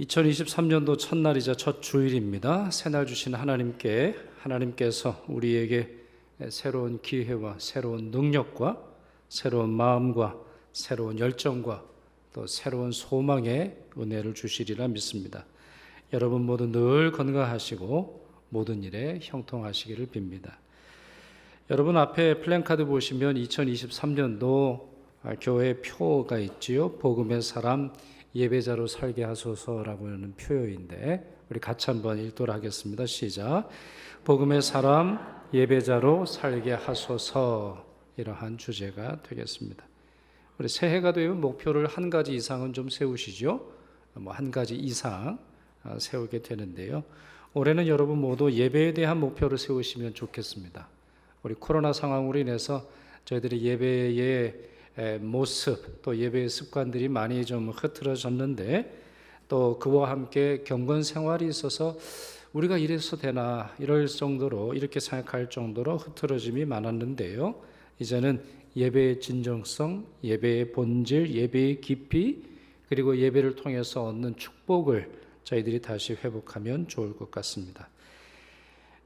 2023년도 첫날이자 첫 주일입니다. 새날 주신 하나님께서 우리에게 새로운 기회와 새로운 능력과 새로운 마음과 새로운 열정과 또 새로운 소망의 은혜를 주시리라 믿습니다. 여러분 모두 늘 건강하시고 모든 일에 형통하시기를 빕니다. 여러분 앞에 플랜카드 보시면 2023년도 교회 표가 있지요. 복음의 사람 예배자로 살게 하소서라고 하는 표어인데 우리 같이 한번 읽도록 하겠습니다. 시작. 복음의 사람 예배자로 살게 하소서, 이러한 주제가 되겠습니다. 우리 새해가 되면 목표를 한 가지 이상은 좀 세우시죠. 한 가지 이상 세우게 되는데요. 올해는 여러분 모두 예배에 대한 목표를 세우시면 좋겠습니다. 우리 코로나 상황으로 인해서 저희들이 예배의 모습 또 예배의 습관들이 많이 좀 흐트러졌는데 또 그와 함께 경건 생활이 있어서 우리가 이래서 되나 이럴 정도로 이렇게 생각할 정도로 흐트러짐이 많았는데요. 이제는 예배의 진정성, 예배의 본질, 예배의 깊이 그리고 예배를 통해서 얻는 축복을 저희들이 다시 회복하면 좋을 것 같습니다.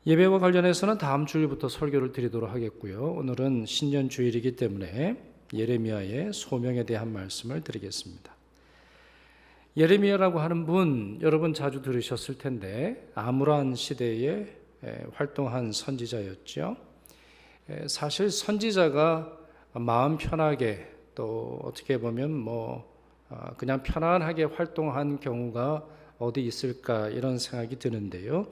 예배와 관련해서는 다음 주일부터 설교를 드리도록 하겠고요. 오늘은 신년 주일이기 때문에 예레미야의 소명에 대한 말씀을 드리겠습니다. 예레미야라고 하는 분 여러분 자주 들으셨을 텐데 아므란 시대에 활동한 선지자였죠. 사실 선지자가 마음 편하게 또 어떻게 보면 그냥 편안하게 활동한 경우가 어디 있을까 이런 생각이 드는데요.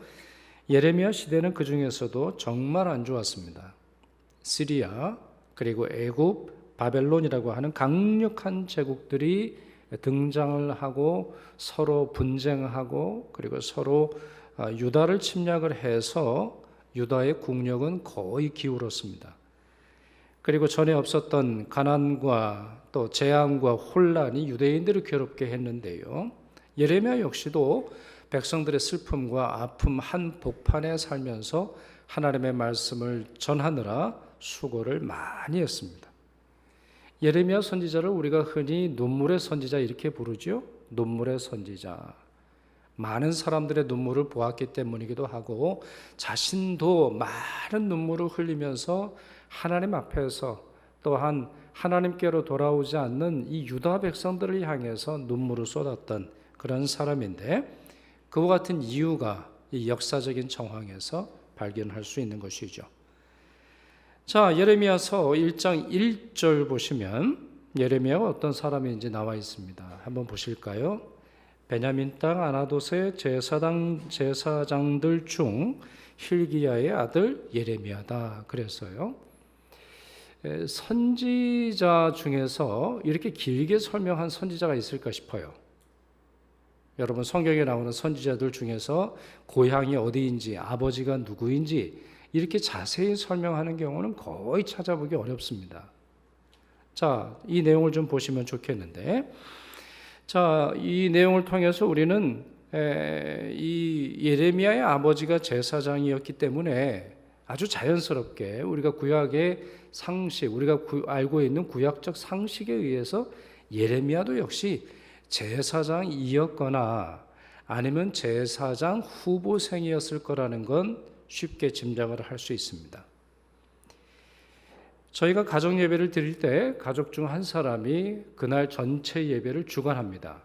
예레미야 시대는 그 중에서도 정말 안 좋았습니다. 시리아 그리고 애굽 바벨론이라고 하는 강력한 제국들이 등장을 하고 서로 분쟁하고 그리고 서로 유다를 침략을 해서 유다의 국력은 거의 기울었습니다. 그리고 전에 없었던 가난과 또 재앙과 혼란이 유대인들을 괴롭게 했는데요. 예레미야 역시도 백성들의 슬픔과 아픔 한복판에 살면서 하나님의 말씀을 전하느라 수고를 많이 했습니다. 예레미야 선지자를 우리가 흔히 눈물의 선지자 이렇게 부르죠. 눈물의 선지자. 많은 사람들의 눈물을 보았기 때문이기도 하고 자신도 많은 눈물을 흘리면서 하나님 앞에서 또한 하나님께로 돌아오지 않는 이 유다 백성들을 향해서 눈물을 쏟았던 그런 사람인데 그와 같은 이유가 이 역사적인 정황에서 발견할 수 있는 것이죠. 자, 예레미야서 1장 1절 보시면 예레미야가 어떤 사람인지 나와 있습니다. 한번 보실까요? 베냐민 땅 아나돗의 제사장들 중 힐기야의 아들 예레미야다 그랬어요. 선지자 중에서 이렇게 길게 설명한 선지자가 있을까 싶어요. 여러분 성경에 나오는 선지자들 중에서 고향이 어디인지 아버지가 누구인지 이렇게 자세히 설명하는 경우는 거의 찾아보기 어렵습니다. 자, 이 내용을 좀 보시면 좋겠는데, 자, 이 내용을 통해서 우리는 이 예레미야의 아버지가 제사장이었기 때문에 아주 자연스럽게 우리가 구약의 상식, 우리가 알고 있는 구약적 상식에 의해서 예레미야도 역시 제사장이었거나 아니면 제사장 후보생이었을 거라는 건 쉽게 짐작을 할 수 있습니다. 저희가 가정 예배를 드릴 때 가족 중 한 사람이 그날 전체 예배를 주관합니다.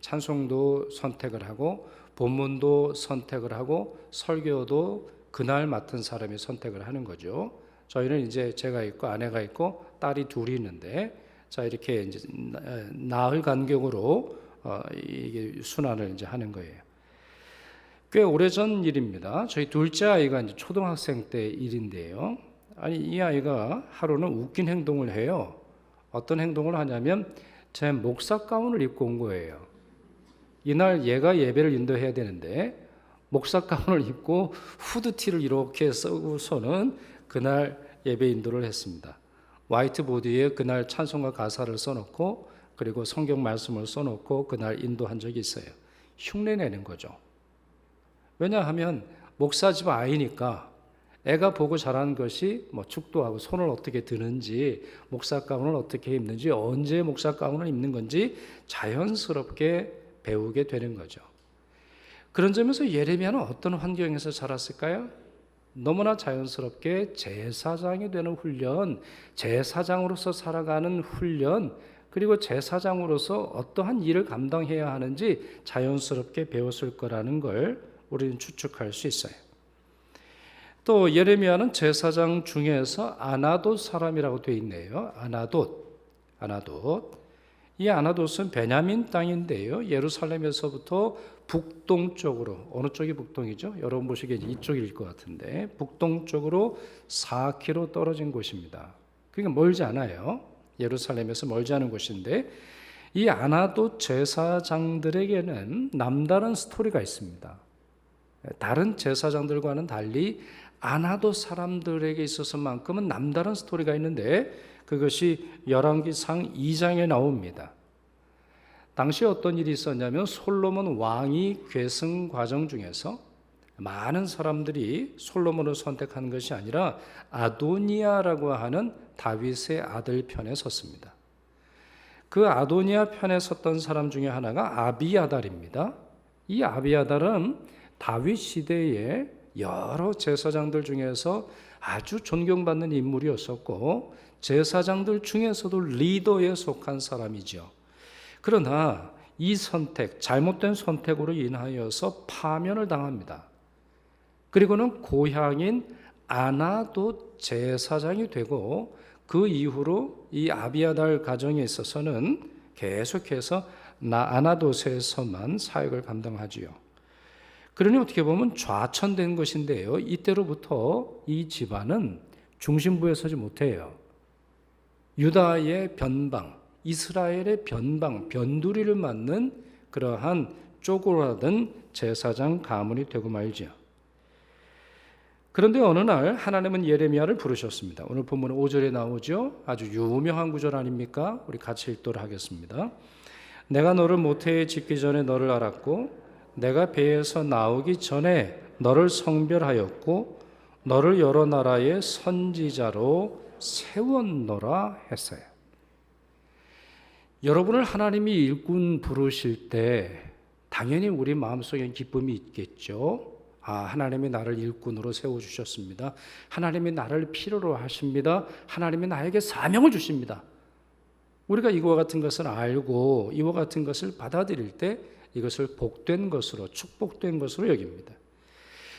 찬송도 선택을 하고 본문도 선택을 하고 설교도 그날 맡은 사람이 선택을 하는 거죠. 저희는 이제 제가 있고 아내가 있고 딸이 둘이 있는데 자 이렇게 이제 나흘 간격으로 이게 순환을 이제 하는 거예요. 꽤 오래전 일입니다. 저희 둘째 아이가 이제 초등학생 때 일인데요. 아니 이 아이가 하루는 웃긴 행동을 해요. 어떤 행동을 하냐면 제 목사 가운을 입고 온 거예요. 이날 얘가 예배를 인도해야 되는데 목사 가운을 입고 후드티를 이렇게 쓰고서는 그날 예배 인도를 했습니다. 화이트보드에 그날 찬송가 가사를 써놓고 그리고 성경 말씀을 써놓고 그날 인도한 적이 있어요. 흉내내는 거죠. 왜냐하면 목사 집 아이니까 애가 보고 자란 것이 축도하고 손을 어떻게 드는지 목사 가운을 어떻게 입는지 언제 목사 가운을 입는 건지 자연스럽게 배우게 되는 거죠. 그런 점에서 예레미야는 어떤 환경에서 자랐을까요? 너무나 자연스럽게 제사장이 되는 훈련, 제사장으로서 살아가는 훈련, 그리고 제사장으로서 어떠한 일을 감당해야 하는지 자연스럽게 배웠을 거라는 걸 우리는 추측할 수 있어요. 또 예레미야는 제사장 중에서 아나돗 사람이라고 되어 있네요. 아나돗. 이 아나돗은 베냐민 땅인데요. 예루살렘에서부터 북동쪽으로, 어느 쪽이 북동이죠? 여러분 보시기에 이쪽일 것 같은데 북동쪽으로 4km 떨어진 곳입니다. 그러니까 멀지 않아요. 예루살렘에서 멀지 않은 곳인데 이 아나돗 제사장들에게는 남다른 스토리가 있습니다. 다른 제사장들과는 달리 아나돗 사람들에게 있어서만큼은 남다른 스토리가 있는데 그것이 열왕기상 2장에 나옵니다. 당시 어떤 일이 있었냐면 솔로몬 왕이 계승 과정 중에서 많은 사람들이 솔로몬을 선택한 것이 아니라 아도니아라고 하는 다윗의 아들 편에 섰습니다. 그 아도니아 편에 섰던 사람 중에 하나가 아비아달입니다. 이 아비아달은 다윗 시대에 여러 제사장들 중에서 아주 존경받는 인물이었었고 제사장들 중에서도 리더에 속한 사람이죠. 그러나 이 선택, 잘못된 선택으로 인하여서 파면을 당합니다. 그리고는 고향인 아나돗 제사장이 되고 그 이후로 이 아비아달 가정에 있어서는 계속해서 아나돗에서만 사역을 감당하지요. 그러니 어떻게 보면 좌천된 것인데요. 이때로부터 이 집안은 중심부에 서지 못해요. 유다의 변방, 이스라엘의 변방, 변두리를 맡는 그러한 쪼그라든 제사장 가문이 되고 말지요. 그런데 어느 날 하나님은 예레미야를 부르셨습니다. 오늘 본문 5절에 나오죠. 아주 유명한 구절 아닙니까? 우리 같이 읽도록 하겠습니다. 내가 너를 모태에 짓기 전에 너를 알았고 내가 배에서 나오기 전에 너를 성별하였고 너를 여러 나라의 선지자로 세웠노라 했어요. 여러분을 하나님이 일꾼 부르실 때 당연히 우리 마음속에 기쁨이 있겠죠. 하나님이 나를 일꾼으로 세워주셨습니다. 하나님이 나를 필요로 하십니다. 하나님이 나에게 사명을 주십니다. 우리가 이와 같은 것을 알고 이와 같은 것을 받아들일 때 이것을 복된 것으로, 축복된 것으로 여깁니다.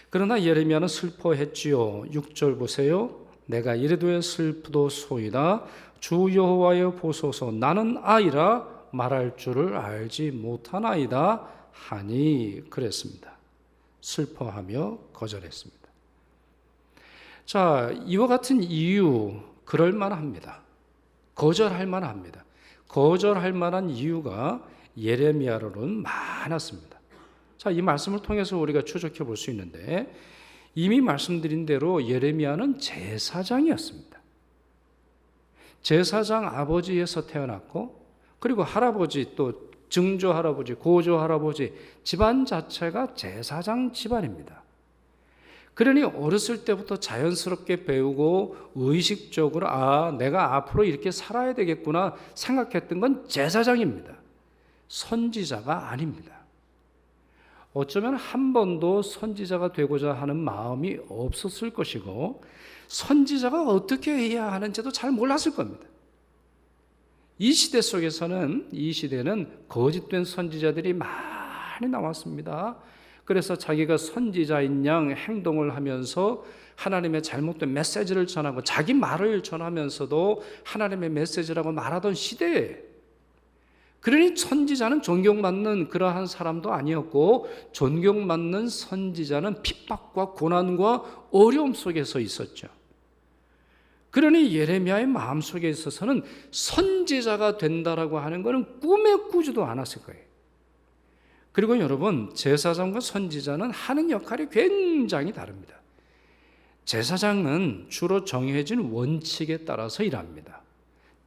그러나 예레미야는 슬퍼했지요. 6절 보세요. 내가 이르되 슬프도소이다. 주 여호와여 보소서 나는 아이라 말할 줄을 알지 못하나이다 하니 그랬습니다. 슬퍼하며 거절했습니다. 자, 이와 같은 이유 그럴 만합니다. 거절할 만합니다. 거절할 만한 이유가 예레미야로는 많았습니다. 자, 이 말씀을 통해서 우리가 추적해 볼 수 있는데 이미 말씀드린 대로 예레미야는 제사장이었습니다. 제사장 아버지에서 태어났고 그리고 할아버지 또 증조 할아버지, 고조 할아버지 집안 자체가 제사장 집안입니다. 그러니 어렸을 때부터 자연스럽게 배우고 의식적으로 내가 앞으로 이렇게 살아야 되겠구나 생각했던 건 제사장입니다. 선지자가 아닙니다. 어쩌면 한 번도 선지자가 되고자 하는 마음이 없었을 것이고 선지자가 어떻게 해야 하는지도 잘 몰랐을 겁니다. 이 시대 속에서는 이 시대는 거짓된 선지자들이 많이 나왔습니다. 그래서 자기가 선지자인 양 행동을 하면서 하나님의 잘못된 메시지를 전하고 자기 말을 전하면서도 하나님의 메시지라고 말하던 시대에 그러니 선지자는 존경받는 그러한 사람도 아니었고 존경받는 선지자는 핍박과 고난과 어려움 속에서 있었죠. 그러니 예레미야의 마음속에 있어서는 선지자가 된다라고 하는 것은 꿈에 꾸지도 않았을 거예요. 그리고 여러분 제사장과 선지자는 하는 역할이 굉장히 다릅니다. 제사장은 주로 정해진 원칙에 따라서 일합니다.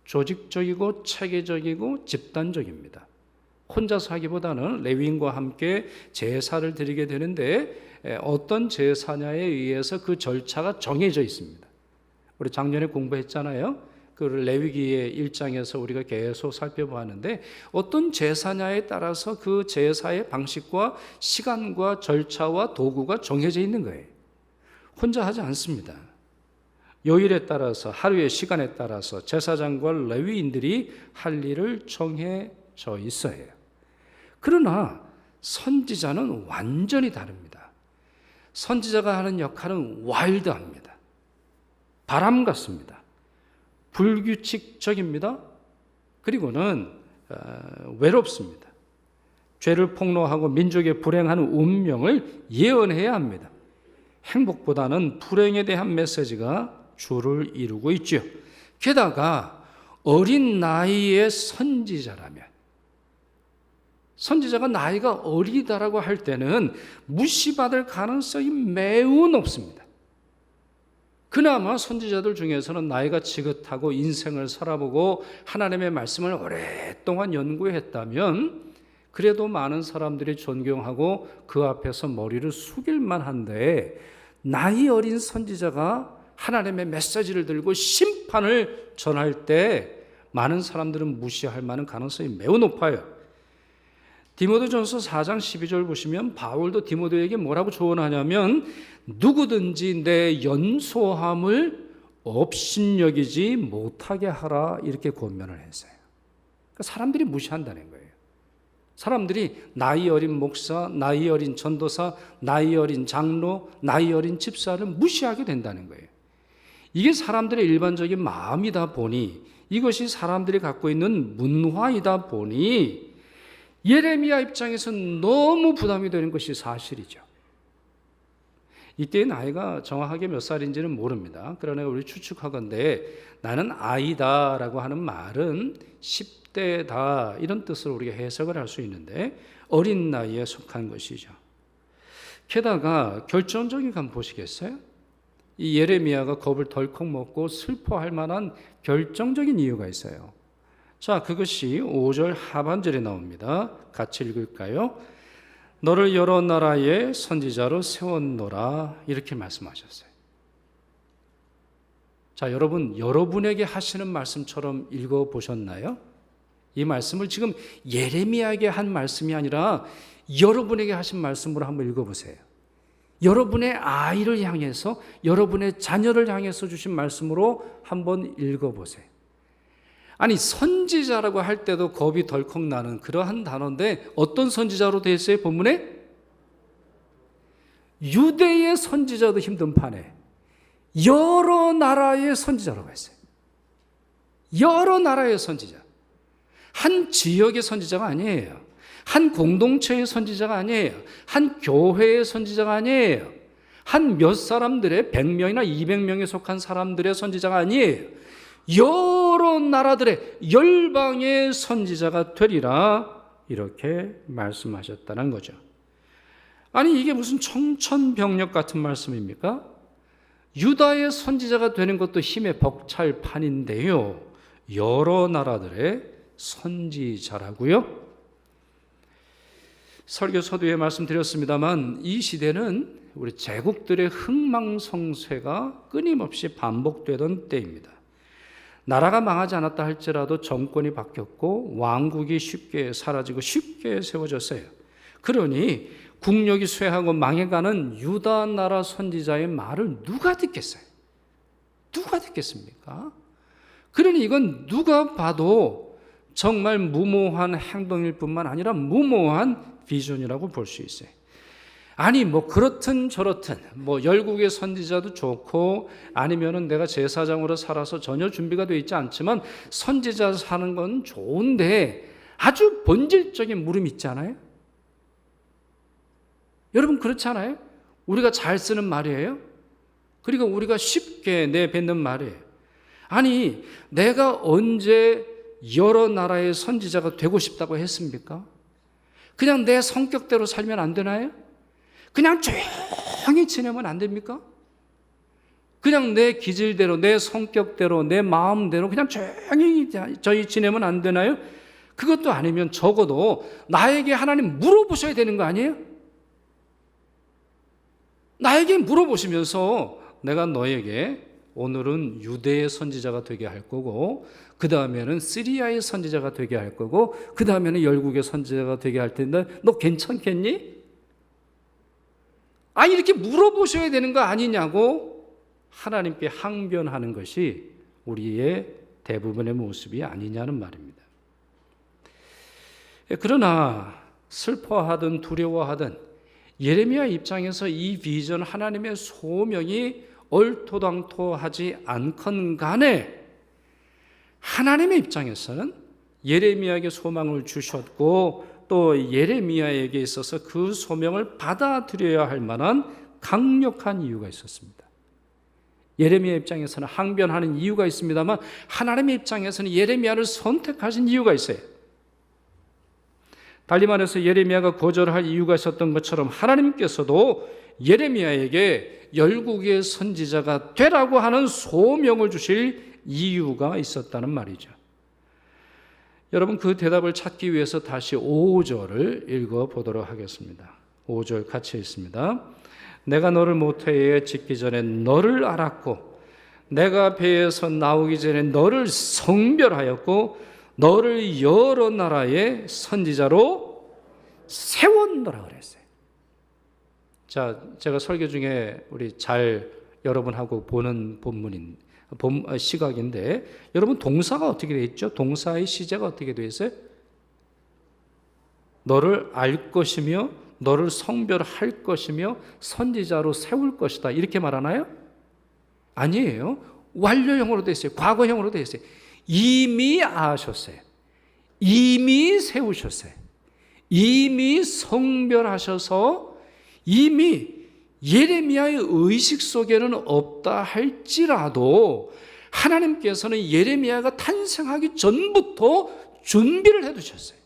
조직적이고 체계적이고 집단적입니다. 혼자서 하기보다는 레위인과 함께 제사를 드리게 되는데 어떤 제사냐에 의해서 그 절차가 정해져 있습니다. 우리 작년에 공부했잖아요. 그 레위기의 1장에서 우리가 계속 살펴보았는데 어떤 제사냐에 따라서 그 제사의 방식과 시간과 절차와 도구가 정해져 있는 거예요. 혼자 하지 않습니다. 요일에 따라서 하루의 시간에 따라서 제사장과 레위인들이 할 일을 정해져 있어요. 그러나 선지자는 완전히 다릅니다. 선지자가 하는 역할은 와일드합니다. 바람 같습니다. 불규칙적입니다. 그리고는 외롭습니다. 죄를 폭로하고 민족의 불행한 운명을 예언해야 합니다. 행복보다는 불행에 대한 메시지가 주를 이루고 있죠. 게다가 어린 나이의 선지자라면, 선지자가 나이가 어리다라고 할 때는 무시받을 가능성이 매우 높습니다. 그나마 선지자들 중에서는 나이가 지긋하고 인생을 살아보고 하나님의 말씀을 오랫동안 연구했다면 그래도 많은 사람들이 존경하고 그 앞에서 머리를 숙일 만한데, 나이 어린 선지자가 하나님의 메시지를 들고 심판을 전할 때 많은 사람들은 무시할 만한 가능성이 매우 높아요. 디모데전서 4장 12절 보시면 바울도 디모데에게 뭐라고 조언하냐면, 누구든지 내 연소함을 업신여기지 못하게 하라, 이렇게 권면을 했어요. 그러니까 사람들이 무시한다는 거예요. 사람들이 나이 어린 목사, 나이 어린 전도사, 나이 어린 장로, 나이 어린 집사를 무시하게 된다는 거예요. 이게 사람들의 일반적인 마음이다 보니, 이것이 사람들이 갖고 있는 문화이다 보니 예레미야 입장에서는 너무 부담이 되는 것이 사실이죠. 이때의 나이가 정확하게 몇 살인지는 모릅니다. 그러나 우리 추측하건대 나는 아이다라고 하는 말은 10대다 이런 뜻으로 우리가 해석을 할 수 있는데, 어린 나이에 속한 것이죠. 게다가 결정적인 감 보시겠어요? 이 예레미야가 겁을 덜컥 먹고 슬퍼할 만한 결정적인 이유가 있어요. 자, 그것이 5절 하반절에 나옵니다. 같이 읽을까요? 너를 여러 나라의 선지자로 세웠노라, 이렇게 말씀하셨어요. 자, 여러분, 여러분에게 하시는 말씀처럼 읽어보셨나요? 이 말씀을 지금 예레미야에게 한 말씀이 아니라 여러분에게 하신 말씀으로 한번 읽어보세요. 여러분의 아이를 향해서, 여러분의 자녀를 향해서 주신 말씀으로 한번 읽어보세요. 아니, 선지자라고 할 때도 겁이 덜컥 나는 그러한 단어인데 어떤 선지자로 되어 있어요? 본문에? 유대의 선지자도 힘든 판에 여러 나라의 선지자라고 했어요. 여러 나라의 선지자. 한 지역의 선지자가 아니에요. 한 공동체의 선지자가 아니에요. 한 교회의 선지자가 아니에요. 한 몇 사람들의 100명이나 200명에 속한 사람들의 선지자가 아니에요. 여러 나라들의 열방의 선지자가 되리라, 이렇게 말씀하셨다는 거죠. 아니, 이게 무슨 청천벽력 같은 말씀입니까? 유다의 선지자가 되는 것도 힘의 벅찰 판인데요, 여러 나라들의 선지자라고요? 설교 서두에 말씀드렸습니다만 이 시대는 우리 제국들의 흥망성쇠가 끊임없이 반복되던 때입니다. 나라가 망하지 않았다 할지라도 정권이 바뀌었고 왕국이 쉽게 사라지고 쉽게 세워졌어요. 그러니 국력이 쇠하고 망해가는 유다 나라 선지자의 말을 누가 듣겠어요? 누가 듣겠습니까? 그러니 이건 누가 봐도 정말 무모한 행동일 뿐만 아니라 무모한 비전이라고 볼 수 있어요. 아니, 뭐 그렇든 저렇든 뭐 열국의 선지자도 좋고, 아니면은 내가 제사장으로 살아서 전혀 준비가 되어 있지 않지만 선지자 사는 건 좋은데 아주 본질적인 물음이 있잖아요. 여러분, 그렇지 않아요? 우리가 잘 쓰는 말이에요. 그리고 우리가 쉽게 내뱉는 말이에요. 아니, 내가 언제 여러 나라의 선지자가 되고 싶다고 했습니까? 그냥 내 성격대로 살면 안 되나요? 그냥 조용히 지내면 안 됩니까? 그냥 내 기질대로, 내 성격대로, 내 마음대로 그냥 조용히 저희 지내면 안 되나요? 그것도 아니면 적어도 나에게 하나님 물어보셔야 되는 거 아니에요? 나에게 물어보시면서 내가 너에게 오늘은 유대의 선지자가 되게 할 거고, 그 다음에는 시리아의 선지자가 되게 할 거고, 그 다음에는 열국의 선지자가 되게 할 텐데 너 괜찮겠니? 이렇게 물어보셔야 되는 거 아니냐고 하나님께 항변하는 것이 우리의 대부분의 모습이 아니냐는 말입니다. 그러나 슬퍼하든 두려워하든 예레미야 입장에서 이 비전, 하나님의 소명이 얼토당토하지 않건 간에 하나님의 입장에서는 예레미야에게 소망을 주셨고, 또 예레미야에게 있어서 그 소명을 받아들여야 할 만한 강력한 이유가 있었습니다. 예레미야 입장에서는 항변하는 이유가 있습니다만, 하나님의 입장에서는 예레미야를 선택하신 이유가 있어요. 달리 말해서 예레미야가 거절할 이유가 있었던 것처럼 하나님께서도 예레미야에게 열국의 선지자가 되라고 하는 소명을 주실 이유가 있었다는 말이죠. 여러분, 그 대답을 찾기 위해서 다시 5절을 읽어보도록 하겠습니다. 5절 같이 읽습니다. 내가 너를 모태에 짓기 전에 너를 알았고, 내가 배에서 나오기 전에 너를 성별하였고, 너를 여러 나라의 선지자로 세웠노라 그랬어요. 자, 제가 설교 중에 우리 잘 여러분하고 보는 시각인데, 여러분 동사가 어떻게 되어 있죠? 동사의 시제가 어떻게 되어 있어요? 너를 알 것이며 너를 성별할 것이며 선지자로 세울 것이다, 이렇게 말하나요? 아니에요. 완료형으로 되어 있어요. 과거형으로 되어 있어요. 이미 아셨어요. 이미 세우셨어요. 이미 성별하셔서 이미 예레미야의 의식 속에는 없다 할지라도 하나님께서는 예레미야가 탄생하기 전부터 준비를 해두셨어요.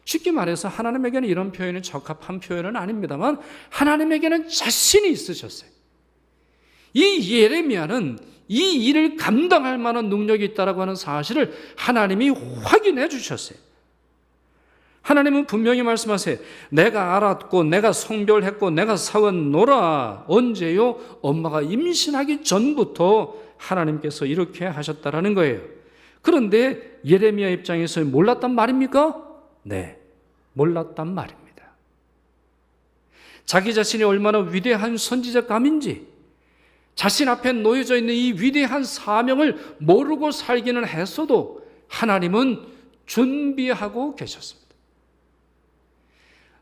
쉽게 말해서 하나님에게는 이런 표현이 적합한 표현은 아닙니다만, 하나님에게는 자신이 있으셨어요. 이 예레미야는 이 일을 감당할 만한 능력이 있다고 하는 사실을 하나님이 확인해 주셨어요. 하나님은 분명히 말씀하세요. 내가 알았고 내가 성별했고 내가 세웠노라. 언제요? 엄마가 임신하기 전부터 하나님께서 이렇게 하셨다라는 거예요. 그런데 예레미야 입장에서 몰랐단 말입니까? 네, 몰랐단 말입니다. 자기 자신이 얼마나 위대한 선지자감인지, 자신 앞에 놓여져 있는 이 위대한 사명을 모르고 살기는 했어도 하나님은 준비하고 계셨습니다.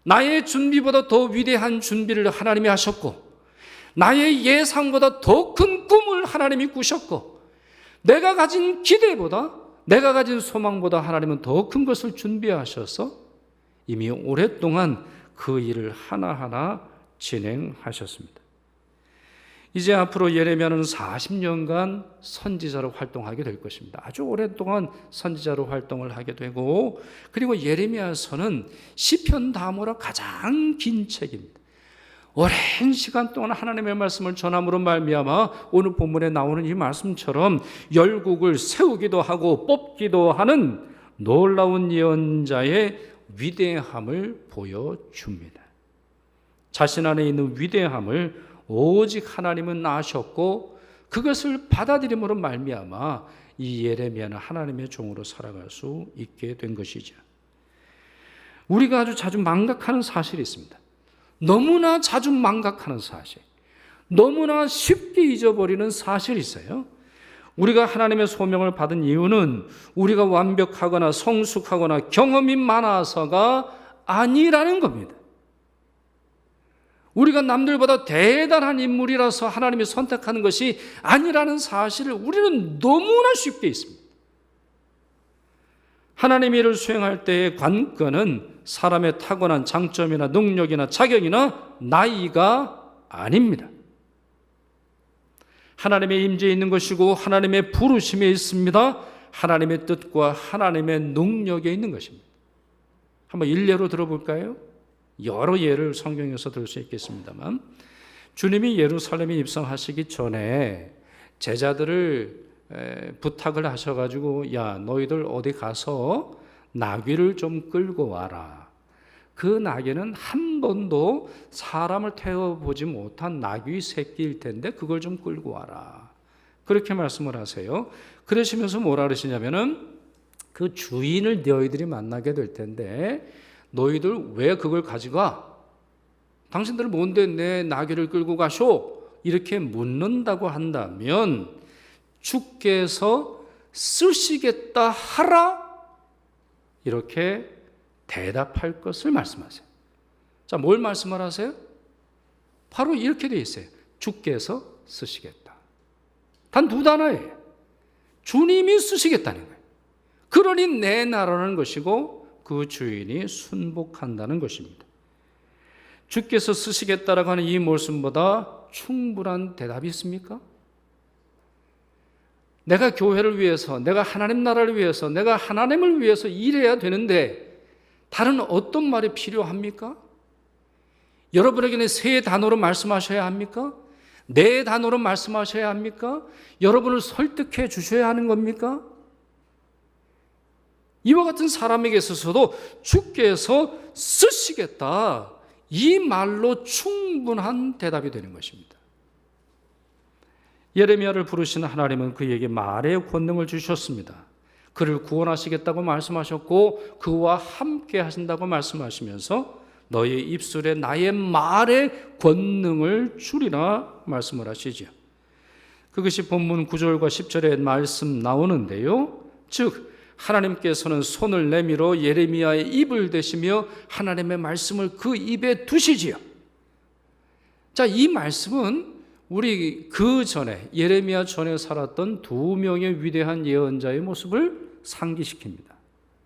나의 준비보다 더 위대한 준비를 하나님이 하셨고, 나의 예상보다 더 큰 꿈을 하나님이 꾸셨고, 내가 가진 기대보다, 내가 가진 소망보다 하나님은 더 큰 것을 준비하셔서 이미 오랫동안 그 일을 하나하나 진행하셨습니다. 이제 앞으로 예레미야는 40년간 선지자로 활동하게 될 것입니다. 아주 오랫동안 선지자로 활동을 하게 되고, 그리고 예레미야서는 시편 다음으로 가장 긴 책입니다. 오랜 시간 동안 하나님의 말씀을 전함으로 말미암아 오늘 본문에 나오는 이 말씀처럼 열국을 세우기도 하고 뽑기도 하는 놀라운 예언자의 위대함을 보여줍니다. 자신 안에 있는 위대함을 오직 하나님은 아셨고, 그것을 받아들임으로 말미암아 이 예레미야는 하나님의 종으로 살아갈 수 있게 된 것이죠. 우리가 아주 자주 망각하는 사실이 있습니다. 너무나 자주 망각하는 사실, 너무나 쉽게 잊어버리는 사실이 있어요. 우리가 하나님의 소명을 받은 이유는 우리가 완벽하거나 성숙하거나 경험이 많아서가 아니라는 겁니다. 우리가 남들보다 대단한 인물이라서 하나님이 선택하는 것이 아니라는 사실을 우리는 너무나 쉽게 잊습니다. 하나님의 일을 수행할 때의 관건은 사람의 타고난 장점이나 능력이나 자격이나 나이가 아닙니다. 하나님의 임재에 있는 것이고 하나님의 부르심에 있습니다. 하나님의 뜻과 하나님의 능력에 있는 것입니다. 한번 일례로 들어볼까요? 여러 예를 성경에서 들 수 있겠습니다만, 주님이 예루살렘에 입성하시기 전에 제자들을 부탁을 하셔가지고, 야, 너희들 어디 가서 나귀를 좀 끌고 와라. 그 나귀는 한 번도 사람을 태워보지 못한 나귀 새끼일 텐데 그걸 좀 끌고 와라. 그렇게 말씀을 하세요. 그러시면서 뭐라 그러시냐면은 그 주인을 너희들이 만나게 될 텐데 너희들 왜 그걸 가져가? 당신들 뭔데 내 나귀를 끌고 가쇼? 이렇게 묻는다고 한다면 주께서 쓰시겠다 하라 이렇게 대답할 것을 말씀하세요. 자, 뭘 말씀을 하세요? 바로 이렇게 되어 있어요. 주께서 쓰시겠다. 단 두 단어예요. 주님이 쓰시겠다는 거예요. 그러니 내 나라는 것이고 그 주인이 순복한다는 것입니다. 주께서 쓰시겠다라고 하는 이 말씀보다 충분한 대답이 있습니까? 내가 교회를 위해서, 내가 하나님 나라를 위해서, 내가 하나님을 위해서 일해야 되는데 다른 어떤 말이 필요합니까? 여러분에게는 세 단어로 말씀하셔야 합니까? 네 단어로 말씀하셔야 합니까? 여러분을 설득해 주셔야 하는 겁니까? 이와 같은 사람에게 있어서도 주께서 쓰시겠다. 이 말로 충분한 대답이 되는 것입니다. 예레미야를 부르시는 하나님은 그에게 말의 권능을 주셨습니다. 그를 구원하시겠다고 말씀하셨고 그와 함께 하신다고 말씀하시면서 너의 입술에 나의 말의 권능을 주리라 말씀을 하시죠. 그것이 본문 9절과 10절에 말씀 나오는데요. 즉 하나님께서는 손을 내밀어 예레미야의 입을 대시며 하나님의 말씀을 그 입에 두시지요. 자, 이 말씀은 우리 그 전에 예레미야 전에 살았던 두 명의 위대한 예언자의 모습을 상기시킵니다.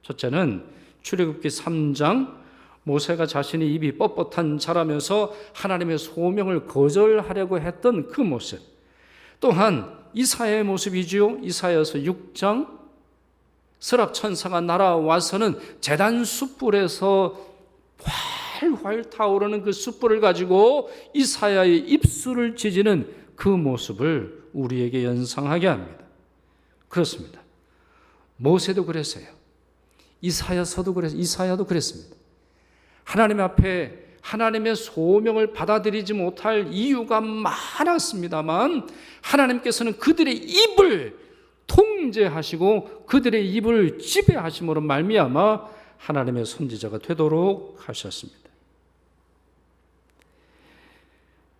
첫째는 출애굽기 3장 모세가 자신의 입이 뻣뻣한 자라면서 하나님의 소명을 거절하려고 했던 그 모습. 또한 이사야의 모습이지요. 이사야서 6장 스랍 천사가 날아와서는 제단 숯불에서 활활 타오르는 그 숯불을 가지고 이사야의 입술을 찢는 그 모습을 우리에게 연상하게 합니다. 그렇습니다. 모세도 그랬어요. 이사야도 그랬습니다. 하나님 앞에 하나님의 소명을 받아들이지 못할 이유가 많았습니다만 하나님께서는 그들의 입을 통제하시고 그들의 입을 지배하심으로 말미암아 하나님의 선지자가 되도록 하셨습니다.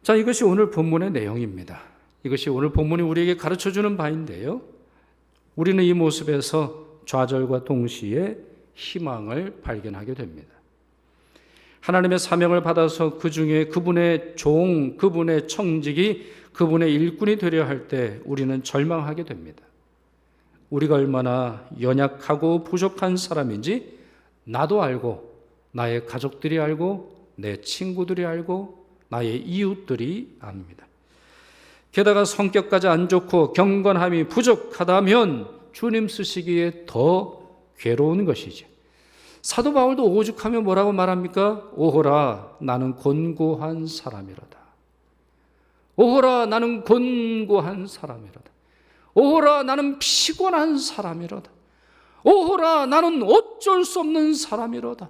자, 이것이 오늘 본문의 내용입니다. 이것이 오늘 본문이 우리에게 가르쳐주는 바인데요. 우리는 이 모습에서 좌절과 동시에 희망을 발견하게 됩니다. 하나님의 사명을 받아서 그 중에 그분의 종, 그분의 청직이 그분의 일꾼이 되려 할 때 우리는 절망하게 됩니다. 우리가 얼마나 연약하고 부족한 사람인지 나도 알고 나의 가족들이 알고 내 친구들이 알고 나의 이웃들이 압니다. 게다가 성격까지 안 좋고 경건함이 부족하다면 주님 쓰시기에 더 괴로운 것이죠. 사도 바울도 오죽하면 뭐라고 말합니까? 오호라 나는 곤고한 사람이로다. 오호라 나는 곤고한 사람이로다. 오호라 나는 피곤한 사람이로다. 오호라 나는 어쩔 수 없는 사람이로다.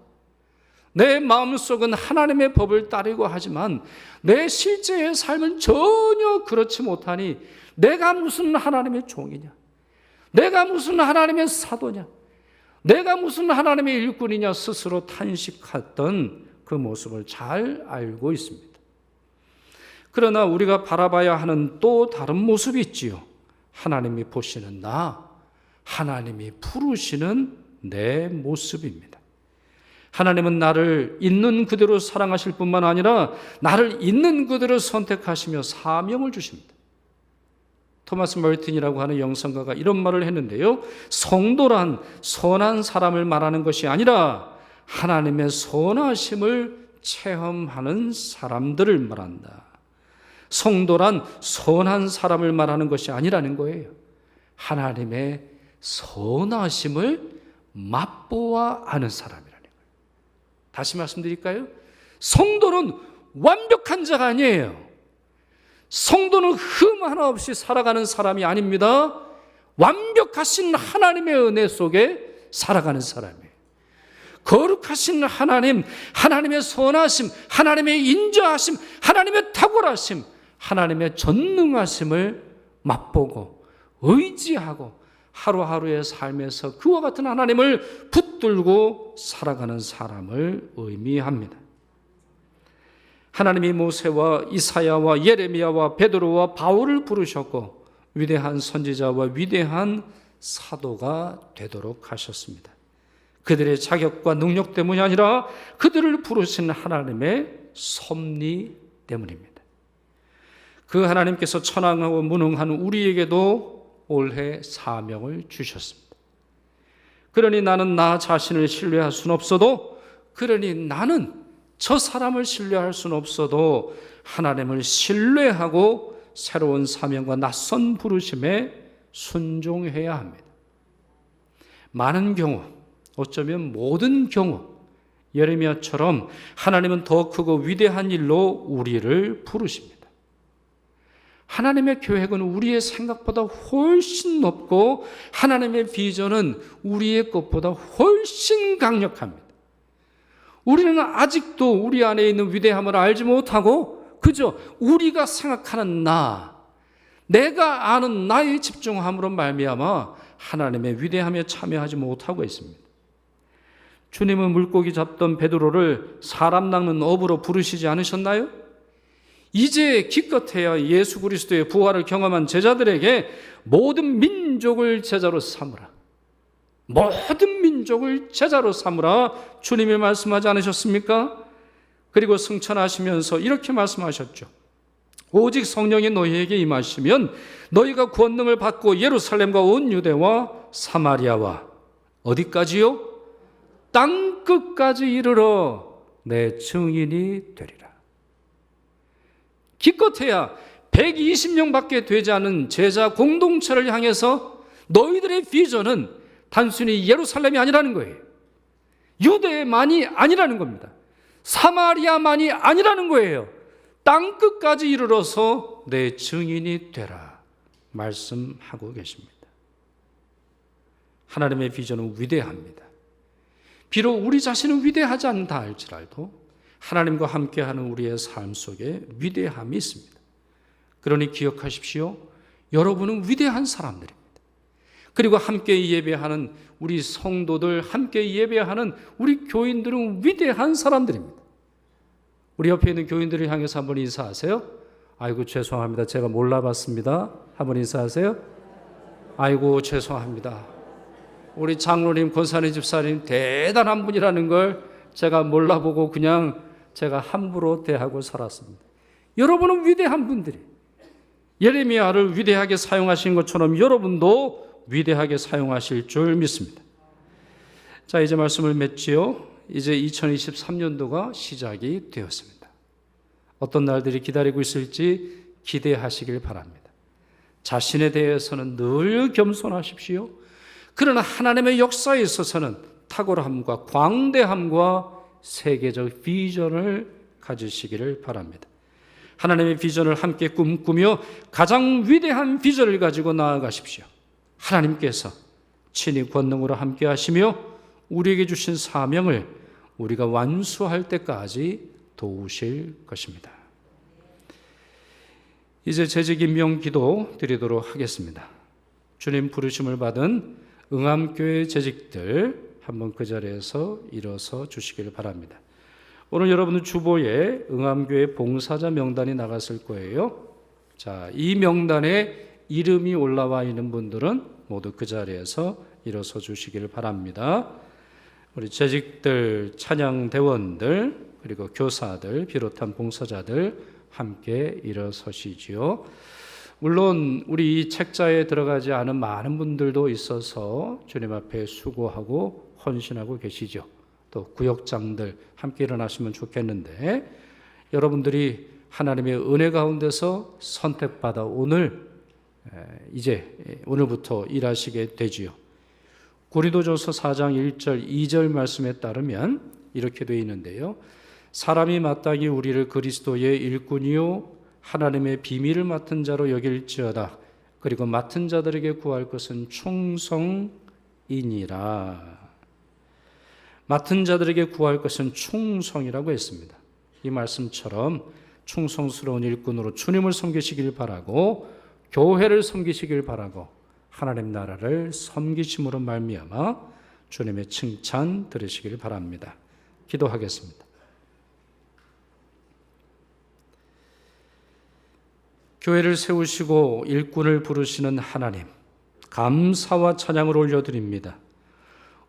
내 마음속은 하나님의 법을 따르고 하지만 내 실제의 삶은 전혀 그렇지 못하니 내가 무슨 하나님의 종이냐? 내가 무슨 하나님의 사도냐? 내가 무슨 하나님의 일꾼이냐? 스스로 탄식했던 그 모습을 잘 알고 있습니다. 그러나 우리가 바라봐야 하는 또 다른 모습이 있지요. 하나님이 보시는 나, 하나님이 부르시는 내 모습입니다. 하나님은 나를 있는 그대로 사랑하실 뿐만 아니라 나를 있는 그대로 선택하시며 사명을 주십니다. 토마스 멀튼이라고 하는 영성가가 이런 말을 했는데요. 성도란 선한 사람을 말하는 것이 아니라 하나님의 선하심을 체험하는 사람들을 말한다. 성도란 선한 사람을 말하는 것이 아니라는 거예요. 하나님의 선하심을 맛보아 아는 사람이라는 거예요. 다시 말씀드릴까요? 성도는 완벽한 자가 아니에요. 성도는 흠 하나 없이 살아가는 사람이 아닙니다. 완벽하신 하나님의 은혜 속에 살아가는 사람이에요. 거룩하신 하나님, 하나님의 선하심, 하나님의 인자하심, 하나님의 탁월하심, 하나님의 전능하심을 맛보고 의지하고 하루하루의 삶에서 그와 같은 하나님을 붙들고 살아가는 사람을 의미합니다. 하나님이 모세와 이사야와 예레미야와 베드로와 바울을 부르셨고 위대한 선지자와 위대한 사도가 되도록 하셨습니다. 그들의 자격과 능력 때문이 아니라 그들을 부르신 하나님의 섭리 때문입니다. 그 하나님께서 천왕하고 무능한 우리에게도 올해 사명을 주셨습니다. 그러니 나는 나 자신을 신뢰할 수는 없어도, 그러니 나는 저 사람을 신뢰할 수는 없어도 하나님을 신뢰하고 새로운 사명과 낯선 부르심에 순종해야 합니다. 많은 경우, 어쩌면 모든 경우 예레미야처럼 하나님은 더 크고 위대한 일로 우리를 부르십니다. 하나님의 계획은 우리의 생각보다 훨씬 높고 하나님의 비전은 우리의 것보다 훨씬 강력합니다. 우리는 아직도 우리 안에 있는 위대함을 알지 못하고 그저 우리가 생각하는 내가 아는 나의 집중함으로 말미암아 하나님의 위대함에 참여하지 못하고 있습니다. 주님은 물고기 잡던 베드로를 사람 낚는 어부로 부르시지 않으셨나요? 이제 기껏해야 예수 그리스도의 부활을 경험한 제자들에게 모든 민족을 제자로 삼으라, 모든 민족을 제자로 삼으라 주님이 말씀하지 않으셨습니까? 그리고 승천하시면서 이렇게 말씀하셨죠. 오직 성령이 너희에게 임하시면 너희가 권능을 받고 예루살렘과 온 유대와 사마리아와 어디까지요? 땅끝까지 이르러 내 증인이 되리라. 기껏해야 120명밖에 되지 않은 제자 공동체를 향해서 너희들의 비전은 단순히 예루살렘이 아니라는 거예요. 유대만이 아니라는 겁니다. 사마리아만이 아니라는 거예요. 땅끝까지 이르러서 내 증인이 되라 말씀하고 계십니다. 하나님의 비전은 위대합니다. 비록 우리 자신은 위대하지 않다 할지라도 하나님과 함께하는 우리의 삶 속에 위대함이 있습니다. 그러니 기억하십시오. 여러분은 위대한 사람들입니다. 그리고 함께 예배하는 우리 성도들, 함께 예배하는 우리 교인들은 위대한 사람들입니다. 우리 옆에 있는 교인들을 향해서 한번 인사하세요. 아이고 죄송합니다. 제가 몰라봤습니다. 한번 인사하세요. 아이고 죄송합니다. 우리 장로님, 권사님, 집사님 대단한 분이라는 걸 제가 몰라보고 그냥 제가 함부로 대하고 살았습니다. 여러분은 위대한 분들이, 예레미야를 위대하게 사용하신 것처럼 여러분도 위대하게 사용하실 줄 믿습니다. 자, 이제 말씀을 맺지요. 이제 2023년도가 시작이 되었습니다. 어떤 날들이 기다리고 있을지 기대하시길 바랍니다. 자신에 대해서는 늘 겸손하십시오. 그러나 하나님의 역사에 있어서는 탁월함과 광대함과 세계적 비전을 가지시기를 바랍니다. 하나님의 비전을 함께 꿈꾸며 가장 위대한 비전을 가지고 나아가십시오. 하나님께서 친히 권능으로 함께 하시며 우리에게 주신 사명을 우리가 완수할 때까지 도우실 것입니다. 이제 재직 임명 기도 드리도록 하겠습니다. 주님 부르심을 받은 응암교회 재직들 한번 그 자리에서 일어서 주시기를 바랍니다. 오늘 여러분들 주보에 응암교회 봉사자 명단이 나갔을 거예요. 자, 이 명단에 이름이 올라와 있는 분들은 모두 그 자리에서 일어서 주시기를 바랍니다. 우리 재직들, 찬양대원들, 그리고 교사들, 비롯한 봉사자들 함께 일어서시지요. 물론 우리 이 책자에 들어가지 않은 많은 분들도 있어서 주님 앞에 수고하고 헌신하고 계시죠. 또 구역장들 함께 일어나시면 좋겠는데, 여러분들이 하나님의 은혜 가운데서 선택받아 오늘부터 일하시게 되지요. 고린도전서 4장 1절 2절 말씀에 따르면 이렇게 되어 있는데요. 사람이 마땅히 우리를 그리스도의 일꾼이요 하나님의 비밀을 맡은 자로 여길지어다. 그리고 맡은 자들에게 구할 것은 충성이니라. 맡은 자들에게 구할 것은 충성이라고 했습니다. 이 말씀처럼 충성스러운 일꾼으로 주님을 섬기시길 바라고 교회를 섬기시길 바라고 하나님 나라를 섬기심으로 말미암아 주님의 칭찬 들으시길 바랍니다. 기도하겠습니다. 교회를 세우시고 일꾼을 부르시는 하나님, 감사와 찬양을 올려드립니다.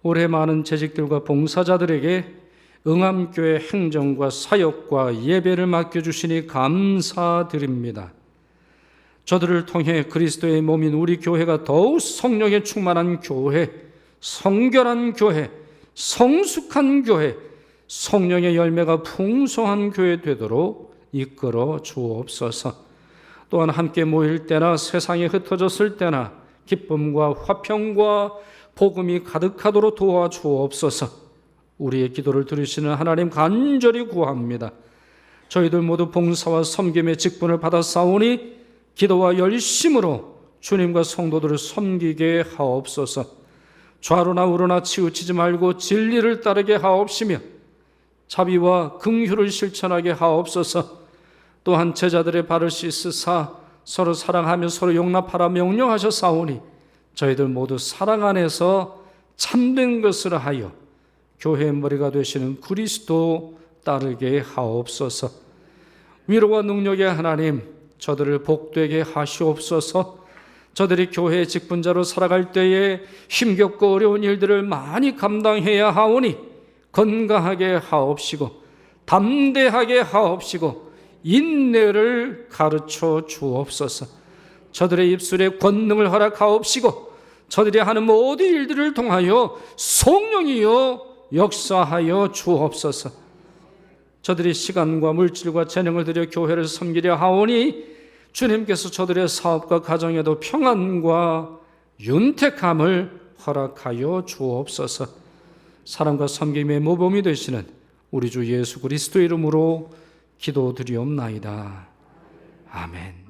올해 많은 재직들과 봉사자들에게 응암교회 행정과 사역과 예배를 맡겨주시니 감사드립니다. 저들을 통해 그리스도의 몸인 우리 교회가 더욱 성령에 충만한 교회, 성결한 교회, 성숙한 교회, 성령의 열매가 풍성한 교회 되도록 이끌어 주옵소서. 또한 함께 모일 때나 세상에 흩어졌을 때나 기쁨과 화평과 복음이 가득하도록 도와주옵소서. 우리의 기도를 들으시는 하나님 간절히 구합니다. 저희들 모두 봉사와 섬김의 직분을 받아 싸우니 기도와 열심으로 주님과 성도들을 섬기게 하옵소서. 좌로나 우로나 치우치지 말고 진리를 따르게 하옵시며 자비와 긍휼을 실천하게 하옵소서. 또한 제자들의 발을 씻으사 서로 사랑하며 서로 용납하라 명령하셔 싸우니 저희들 모두 사랑 안에서 참된 것을 하여 교회의 머리가 되시는 그리스도 따르게 하옵소서. 위로와 능력의 하나님, 저들을 복되게 하시옵소서. 저들이 교회의 직분자로 살아갈 때에 힘겹고 어려운 일들을 많이 감당해야 하오니 건강하게 하옵시고 담대하게 하옵시고 인내를 가르쳐 주옵소서. 저들의 입술에 권능을 허락하옵시고 저들이 하는 모든 일들을 통하여 성령이여 역사하여 주옵소서. 저들이 시간과 물질과 재능을 들여 교회를 섬기려 하오니 주님께서 저들의 사업과 가정에도 평안과 윤택함을 허락하여 주옵소서. 사랑과 섬김의 모범이 되시는 우리 주 예수 그리스도 이름으로 기도드리옵나이다. 아멘.